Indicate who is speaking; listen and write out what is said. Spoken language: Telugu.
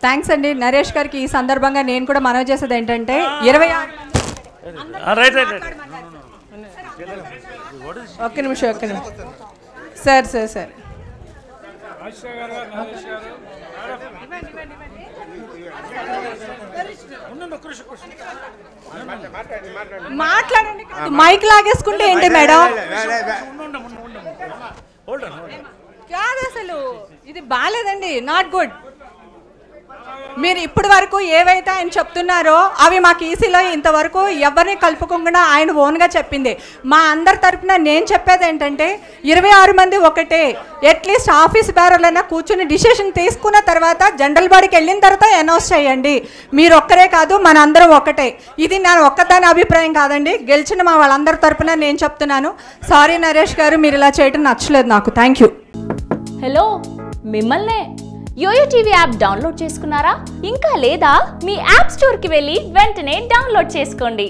Speaker 1: థ్యాంక్స్ అండి నరేష్ గారికి. ఈ సందర్భంగా నేను కూడా మనవి చేసేది ఏంటంటే 26
Speaker 2: ఒక్క నిమిషం సార్ సార్ సార్
Speaker 1: మాట్లాడండి. మైక్ లాగేసుకుంటే ఏంటి మేడం? కాదు అసలు ఇది బాలేదండి, నాట్ గుడ్. మీరు ఇప్పటి వరకు ఏవైతే ఆయన చెప్తున్నారో అవి మాకు ఈసీలో ఇంతవరకు ఎవరిని కలుపుకోకుండా ఆయన ఓన్గా చెప్పింది. మా అందరి తరఫున నేను చెప్పేది ఏంటంటే 26 మంది ఒకటే, అట్లీస్ట్ ఆఫీస్ బేరర్లైనా కూర్చుని డిసిషన్ తీసుకున్న తర్వాత జనరల్ బాడీకి వెళ్ళిన తర్వాత అనౌన్స్ చేయండి. మీరు ఒక్కరే కాదు, మన అందరం ఒకటే. ఇది నా ఒక్కదాని అభిప్రాయం కాదండి, గెలిచిన మా వాళ్ళందరి తరఫున నేను చెప్తున్నాను. సారీ నరేష్ గారు, మీరు ఇలా చేయడం నచ్చలేదు నాకు. Thank you.
Speaker 3: హలో, మిమ్మల్నే. యోయో టీవీ యాప్ డౌన్లోడ్ చేసుకున్నారా? ఇంకా లేదా? మీ యాప్ స్టోర్కి వెళ్ళి వెంటనే డౌన్లోడ్ చేసుకోండి.